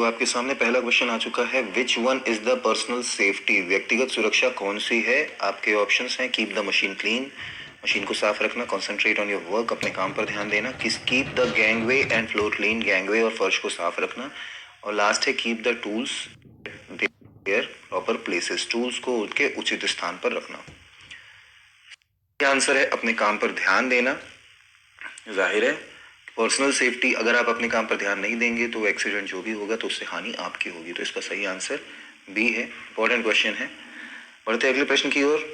आपके सामने पहला क्वेश्चन आ चुका है। Which one is the personal safety, व्यक्तिगत सुरक्षा कौन सी है? आपके ऑप्शंस हैं keep the machine clean, machine को साफ रखना, कॉन्सेंट्रेट ऑन योर वर्क, अपने काम पर ध्यान देना, keep the gangway and floor clean, gangway और फर्श को साफ रखना, और लास्ट है keep the tools there proper places, tools को उनके उचित स्थान पर रखना। क्या आंसर है? अपने काम पर ध्यान देना। जाहिर है पर्सनल सेफ्टी, अगर आप अपने काम पर ध्यान नहीं देंगे तो एक्सीडेंट जो भी होगा तो उससे हानि आपकी होगी। तो इसका सही आंसर बी है। इंपॉर्टेंट क्वेश्चन है। बढ़ते अगले प्रश्न की ओर।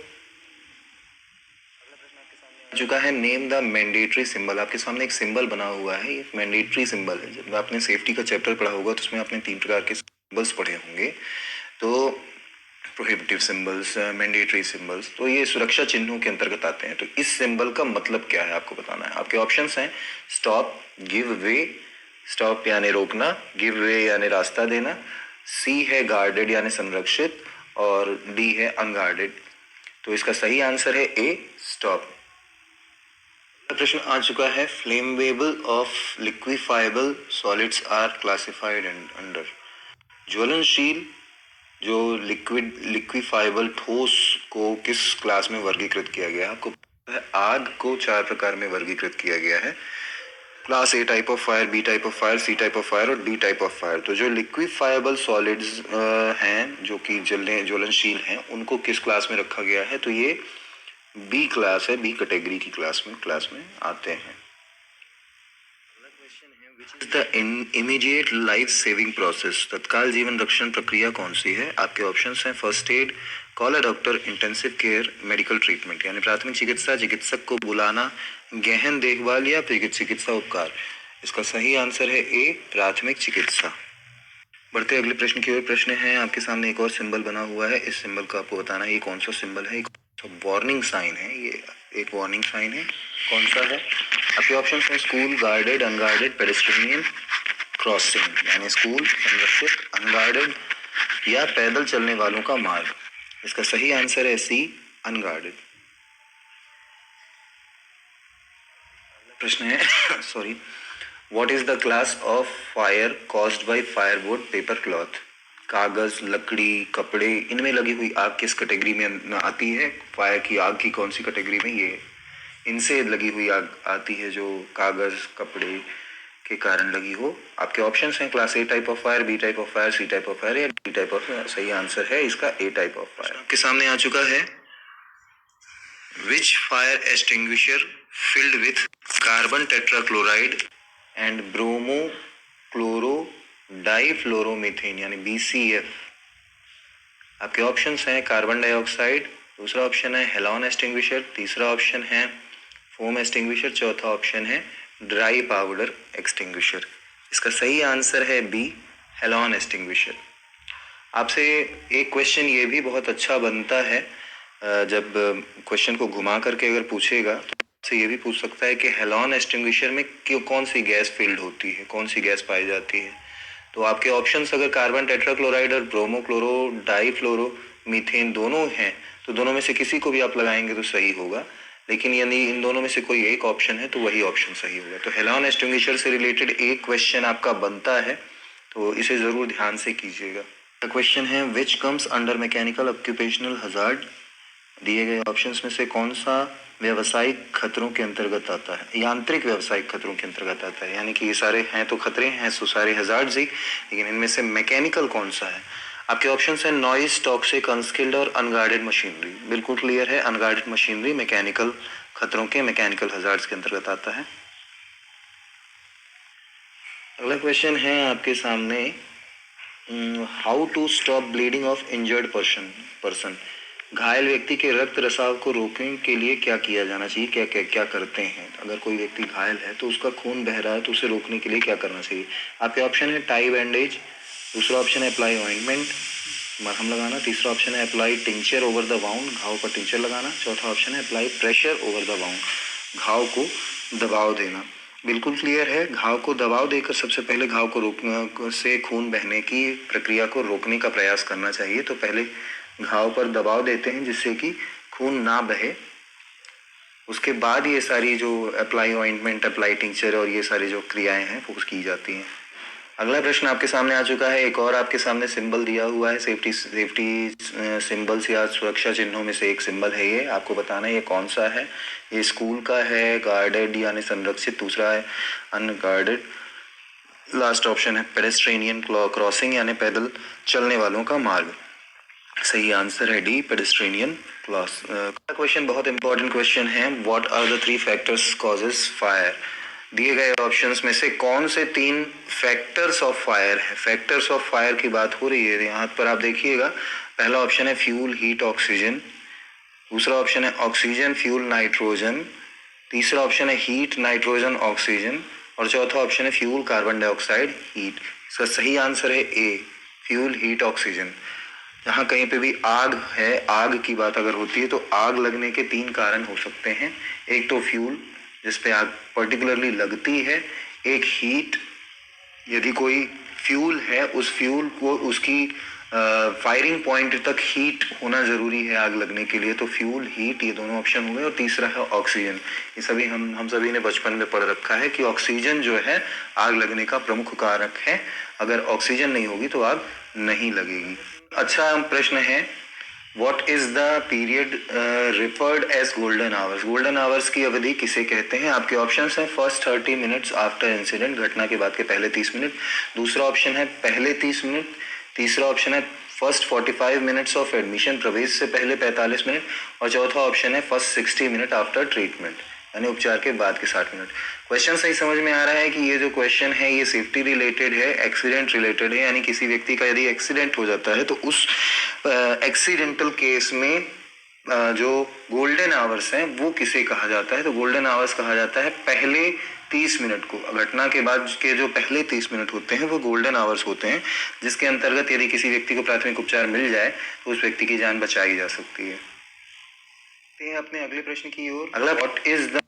चुका है नेम द मैंडेटरी सिंबल। आपके सामने एक सिंबल बना हुआ है, ये मैंडेटरी सिंबल है। जब आपने सेफ्टी का चैप्टर पढ़ा होगा तो उसमें आपने 3 प्रकार के सिंबल्स पढ़े होंगे, तो प्रोहिबिटिव सिंबल्स, मैंडेटरी सिंबल्स, तो ये सुरक्षा चिन्हों के अंतर्गत आते हैं। तो इस सिंबल का मतलब क्या है आपको बताना है। आपके ऑप्शंस हैं स्टॉप, गिव वे, स्टॉप यानी रोकना, गिव वे यानी रास्ता देना, सी है गार्डेड यानी संरक्षित, और डी है अनगार्डेड। तो इसका सही आंसर है ए, स्टॉप। प्रश्न आ चुका है flammable of liquefiable solids are classified under. ज्वलनशील जो लिक्विफाइबल ठोस को किस क्लास में वर्गीकृत किया गया है? आपको पता है आग को 4 प्रकार में वर्गीकृत किया गया है। Class A type of fire, B type of fire, C type of fire और डी टाइप ऑफ फायर। तो जो लिक्विफाइबल सॉलिड्स हैं जो कि ज्वलनशील हैं, उनको किस क्लास में रखा गया है? तो ये बी क्लास है, बी कैटेगरी की क्लास में आते हैं। Which is the immediate life saving process, तत्काल जीवन रक्षण प्रक्रिया कौन सी है? आपके ऑप्शंस हैं first aid, call a doctor, intensive care, medical treatment यानी प्राथमिक चिकित्सा, चिकित्सक को बुलाना, गहन देखभाल या फिर चिकित्सा उपचार। इसका सही आंसर है ए, प्राथमिक चिकित्सा। बढ़ते अगले प्रश्न की ओर। प्रश्न है आपके सामने एक और सिंबल बना हुआ है। इस सिंबल का आपको बताना है ये कौन सा सिंबल है। वार्निंग साइन है, ये एक वार्निंग साइन है। कौन सा है? आपके ऑप्शन हैं school, guarded, unguarded, pedestrian crossing यानी स्कूल, संरक्षित, अनगार्डेड या पैदल चलने वालों का मार्ग। इसका सही आंसर है सी, अनगार्डेड। प्रश्न है sorry, what is the class of fire caused by firewood, paper cloth? कागज, लकड़ी, कपड़े, इनमें लगी हुई आग किस कैटेगरी में आती है? फायर की आग की कौन सी कैटेगरी में ये इनसे लगी हुई आग आती है जो कागज, कपड़े के कारण लगी हो? आपके ऑप्शंस हैं class A type of fire, B type of fire, C type of fire या डी टाइप ऑफ फायर। सही आंसर है इसका ए टाइप ऑफ फायर। आपके सामने आ चुका है which fire extinguisher filled with carbon tetrachloride and bromochlorodifluoromethane यानी BCF। आपके ऑप्शंस हैं कार्बन डाइऑक्साइड, दूसरा ऑप्शन है हेलॉन एक्सटिंग्विशर, तीसरा ऑप्शन है फोम एक्सटिंग्विशर, चौथा ऑप्शन है ड्राई पाउडर एक्सटिंग्विशर। इसका सही आंसर है बी, हेलॉन एक्सटिंग्विशर। आपसे एक क्वेश्चन ये भी बहुत अच्छा बनता है, जब क्वेश्चन को घुमा करके अगर पूछेगा तो आपसे ये भी पूछ सकता है कि हेलॉन एक्सटिंग्विशर में कौन सी गैस फील्ड होती है, कौन सी गैस पाई जाती है। तो आपके ऑप्शंस अगर कार्बन टेट्राक्लोराइड और ब्रोमो क्लोरो डाइफ्लोरो मीथेन दोनों हैं तो दोनों में से किसी को भी आप लगाएंगे तो सही होगा, लेकिन यदि इन दोनों में से कोई एक ऑप्शन है तो वही ऑप्शन सही होगा। तो हेलॉन एक्सटिंग्विशर से रिलेटेड एक क्वेश्चन आपका बनता है, तो इसे जरूर ध्यान से कीजिएगा। क्वेश्चन है which comes under mechanical occupational hazard. दिए गए ऑप्शंस में से कौन सा व्यवसायिक खतरों के अंतर्गत आता है? यांत्रिक व्यवसायिक खतरों के अंतर्गत आता है, यानी कि ये सारे हैं तो खतरे हैं, सो सारे हजार्ड्स ही, लेकिन इनमें से मैकेनिकल कौन सा है? आपके ऑप्शंस हैं नॉइज, टॉक्सिक, अनस्किल्ड और अनगार्डेड मशीनरी। बिल्कुल क्लियर है, अनगार्डेड मशीनरी मैकेनिकल खतरों के, मैकेनिकल हजार्ड्स के अंतर्गत आता है। अगला क्वेश्चन है आपके सामने how to stop bleeding of injured person. घायल व्यक्ति के रक्त रसाव को रोकने के लिए क्या किया जाना चाहिए, क्या क्या क्या करते हैं? अगर कोई व्यक्ति घायल है तो उसका खून बह रहा है तो उसे रोकने के लिए क्या करना चाहिए? आपके ऑप्शन है टाई बैंडेज, दूसरा ऑप्शन है अप्लाई ऑइंटमेंट, मरहम लगाना, तीसरा ऑप्शन है apply tincture over the wound, घाव पर टिंचर लगाना, चौथा ऑप्शन है apply pressure over the wound, घाव को दबाव देना। बिल्कुल क्लियर है, घाव को दबाव देकर सबसे पहले घाव को रोकने से खून बहने की प्रक्रिया को रोकने का प्रयास करना चाहिए। तो पहले घाव पर दबाव देते हैं जिससे कि खून ना बहे, उसके बाद ये सारी जो अप्लाई ऑइंटमेंट, अप्लाई टिंचर और ये सारी जो क्रियाएं हैं वो की जाती हैं। अगला प्रश्न आपके सामने आ चुका है। एक और आपके सामने सिंबल दिया हुआ है, सेफ्टी सिंबल्स या सुरक्षा चिन्हों में से एक सिंबल है ये। आपको बताना है ये कौन सा है। ये स्कूल का है, गार्डेड यानी संरक्षित, दूसरा है अनगार्डेड, लास्ट ऑप्शन है पेडेस्ट्रेनियन क्रॉसिंग यानी पैदल चलने वालों का मार्ग। सही आंसर है डी, पेडेस्ट्रेनियन क्रॉस। क्वेश्चन बहुत इंपॉर्टेंट क्वेश्चन है। What are the 3 factors causes fire? दिए गए ऑप्शंस में से कौन से 3 फैक्टर्स ऑफ फायर है? फैक्टर्स ऑफ फायर की बात हो रही है यहाँ पर, आप देखिएगा। पहला ऑप्शन है फ्यूल, हीट, ऑक्सीजन। दूसरा ऑप्शन है ऑक्सीजन, फ्यूल, नाइट्रोजन। तीसरा ऑप्शन है हीट, नाइट्रोजन, ऑक्सीजन। और चौथा ऑप्शन है फ्यूल, कार्बन डाइऑक्साइड, हीट। इसका सही आंसर है ए, फ्यूल, हीट, ऑक्सीजन। जहाँ कहीं पे भी आग है, आग की बात अगर होती है तो आग लगने के 3 कारण हो सकते हैं। एक तो फ्यूल, जिस पे आग पर्टिकुलरली लगती है। एक हीट, यदि कोई फ्यूल है उस फ्यूल को उसकी फायरिंग पॉइंट तक हीट होना जरूरी है आग लगने के लिए, तो फ्यूल, हीट, ये दोनों ऑप्शन हुए। और तीसरा है ऑक्सीजन। ये सभी हम सभी ने बचपन में पढ़ रखा है कि ऑक्सीजन जो है आग लगने का प्रमुख कारक है। अगर ऑक्सीजन नहीं होगी तो आग नहीं लगेगी। अच्छा प्रश्न है, What is the period referred as golden hours? Golden hours की अवधि किसे कहते हैं? आपके ऑप्शंस हैं फर्स्ट 30 मिनट्स आफ्टर इंसिडेंट, घटना के बाद के पहले 30 मिनट। दूसरा ऑप्शन है पहले 30 मिनट। तीसरा ऑप्शन है फर्स्ट 45 मिनट्स ऑफ एडमिशन, प्रवेश से पहले 45 मिनट। और चौथा ऑप्शन है फर्स्ट 60 मिनट आफ्टर ट्रीटमेंट, यानी उपचार के बाद के 60 मिनट। क्वेश्चन सही समझ में आ रहा है कि ये जो क्वेश्चन है ये सेफ्टी रिलेटेड है, एक्सीडेंट रिलेटेड है। यानी किसी व्यक्ति का यदि एक्सीडेंट हो जाता है तो उस एक्सीडेंटल केस में जो गोल्डन आवर्स हैं वो किसे कहा जाता है? तो गोल्डन आवर्स कहा जाता है पहले 30 मिनट को। घटना के बाद के जो पहले 30 मिनट होते हैं वो गोल्डन आवर्स होते हैं, जिसके अंतर्गत यदि किसी व्यक्ति को प्राथमिक उपचार मिल जाए तो उस व्यक्ति की जान बचाई जा सकती है। अपने अगले प्रश्न की ओर। अगला, what is the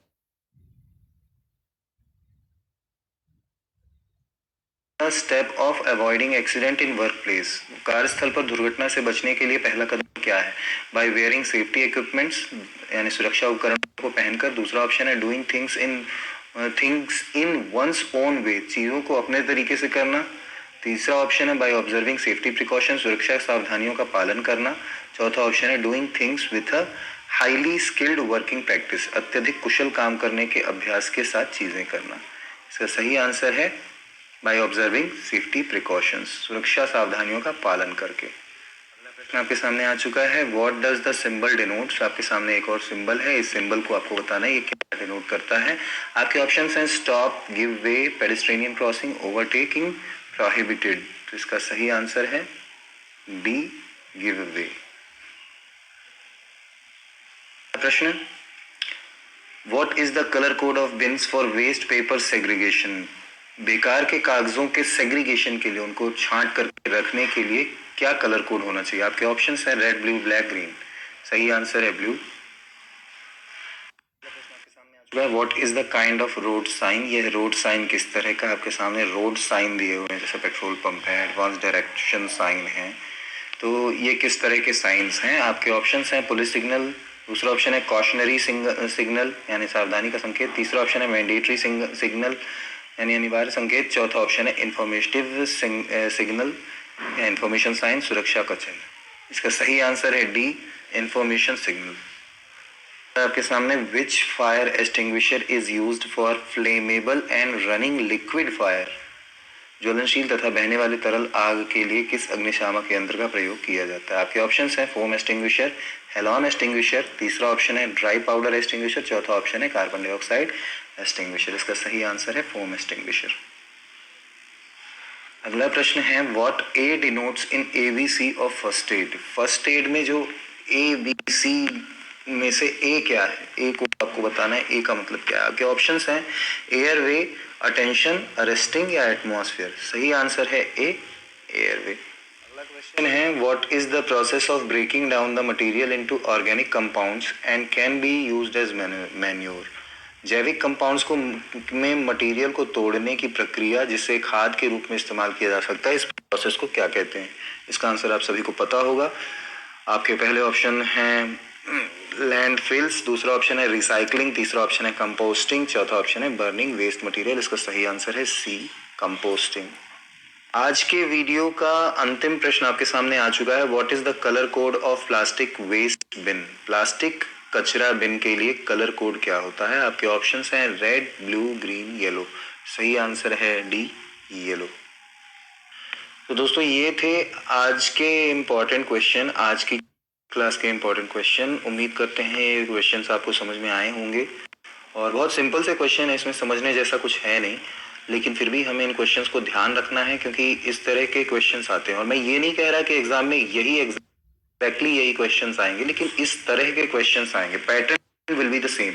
step of avoiding accident in work place? कार्यस्थल पर दुर्घटना से बचने के लिए पहला कदम क्या है? बाय वेयरिंग सेफ्टी इक्विपमेंट्स, यानी सुरक्षा उपकरणों को पहनकर। दूसरा ऑप्शन है doing things in one's own way, चीजों को अपने तरीके से करना। तीसरा ऑप्शन है बाय ऑब्जर्विंग सेफ्टी प्रिकॉशन, सुरक्षा सावधानियों का पालन करना। चौथा ऑप्शन है doing things with a highly skilled working practice, अत्यधिक कुशल काम करने के अभ्यास के साथ चीजें करना। इसका सही आंसर है बाय ऑब्जर्विंग सेफ्टी प्रिकॉशंस, सुरक्षा सावधानियों का पालन करके। अगला प्रश्न आपके सामने आ चुका है। What does the symbol denotes? आपके सामने एक और सिंबल है, इस सिंबल को आपको बताना है ये क्या डिनोट करता है। आपके ऑप्शंस हैं stop, give way, pedestrian crossing, overtaking, prohibited. तो इसका सही आंसर है डी, गिव वे। प्रश्न, what is the colour code of bins for waste paper segregation? बेकार के कागजों के सेग्रीगेशन के लिए, उनको छांट करके रखने के लिए क्या कलर कोड होना चाहिए? आपके ऑप्शंस हैं रेड, ब्लू, ब्लैक, ग्रीन। सही आंसर है blue. What is the kind of road sign? ये रोड साइन किस तरह का? आपके सामने रोड साइन दिए हुए हैं, जैसे पेट्रोल पंप है, एडवांस डायरेक्शन साइन है। तो ये किस तरह के साइंस हैं? आपके ऑप्शंस हैं पुलिस सिग्नल। दूसरा ऑप्शन है कॉशनरी सिग्नल, यानी सावधानी का संकेत। तीसरा ऑप्शन है मैंडेटरी सिग्नल, यानी अनिवार्य संकेत। चौथा ऑप्शन है इंफॉर्मेटिव सिग्नल या इंफॉर्मेशन साइन, सुरक्षा का चिन्ह। इसका सही आंसर है डी, इंफॉर्मेशन सिग्नल। आपके सामने which fire extinguisher is used for flammable and running liquid fire? ज्वलनशील तथा बहने वाले तरल आग के लिए किस अग्निशामक यंत्र का प्रयोग किया जाता है? आपके ऑप्शंस हैं फोम एक्सटिंग्विशर, हेलॉन एक्सटिंग्विशर। तीसरा ऑप्शन है ड्राई पाउडर एक्सटिंग्विशर। चौथा ऑप्शन है कार्बन डाइऑक्साइड एक्सटिंग्विशर। इसका सही आंसर है फोम एक्सटिंग्विशर। अगला प्रश्न है what A denotes in ABC of first aid? First aid में जो ए बी सी में से ए क्या है? ए को आपको बताना है, ए का मतलब क्या है। आपके ऑप्शंस हैं एयरवे, अटेंशन, अरेस्टिंग या एटमॉस्फेयर। सही आंसर है ए, एयरवे। अगला क्वेश्चन है what is the process of breaking down the material into organic compounds and can be used as manure? जैविक कंपाउंड्स को में मटेरियल को तोड़ने की प्रक्रिया, जिसे खाद के रूप में इस्तेमाल किया जा सकता है, इस प्रोसेस को क्या कहते हैं? इसका आंसर आप सभी को पता होगा। आपके पहले ऑप्शन हैं लैंडफिल्स, दूसरा ऑप्शन है रिसाइकलिंग, तीसरा ऑप्शन है कंपोस्टिंग, चौथा ऑप्शन है बर्निंग वेस्ट मटेरियल। इसका सही आंसर है सी, कंपोस्टिंग। आज के वीडियो का अंतिम प्रश्न आपके सामने आ चुका है। What is the colour code of plastic waste bin? Plastic कचरा बिन के लिए कलर कोड क्या होता है? आपके ऑप्शंस हैं रेड, ब्लू, ग्रीन, येलो। सही आंसर है डी, येलो। तो दोस्तों ये थे आज के इम्पोर्टेंट क्वेश्चन, आज की क्लास के इम्पोर्टेंट क्वेश्चन। उम्मीद करते हैं ये क्वेश्चंस आपको समझ में आए होंगे और बहुत सिंपल से क्वेश्चन है, इसमें समझने जैसा कुछ है नहीं, लेकिन फिर भी हमें इन क्वेश्चंस को ध्यान रखना है क्योंकि इस तरह के क्वेश्चंस आते हैं। और मैं ये नहीं कह रहा कि एग्जाम में एग्जैक्टली यही क्वेश्चंस आएंगे, लेकिन इस तरह के क्वेश्चंस आएंगे, pattern will be the same.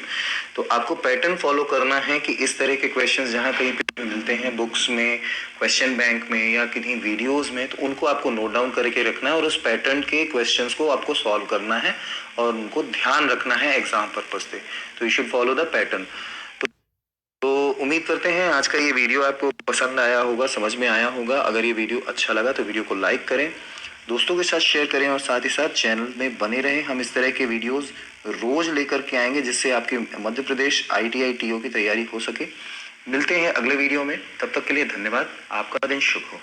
तो आपको पैटर्न फॉलो करना है कि इस तरह के क्वेश्चंस जहां कहीं पे मिलते हैं बुक्स में, क्वेश्चन बैंक में या किन्हीं वीडियोस में, तो उनको आपको नोट डाउन करके रखना है और उस पैटर्न के क्वेश्चंस को आपको सॉल्व करना है और उनको ध्यान रखना है एग्जाम पर्पस से। तो you should follow the pattern. तो उम्मीद करते हैं आज का ये वीडियो आपको पसंद आया होगा, समझ में आया होगा। अगर ये वीडियो अच्छा लगा तो वीडियो को लाइक करें, दोस्तों के साथ शेयर करें और साथ ही साथ चैनल में बने रहें। हम इस तरह के वीडियोस रोज लेकर के आएंगे जिससे आपके मध्य प्रदेश ITI TO की तैयारी हो सके। मिलते हैं अगले वीडियो में, तब तक के लिए धन्यवाद। आपका दिन शुभ हो।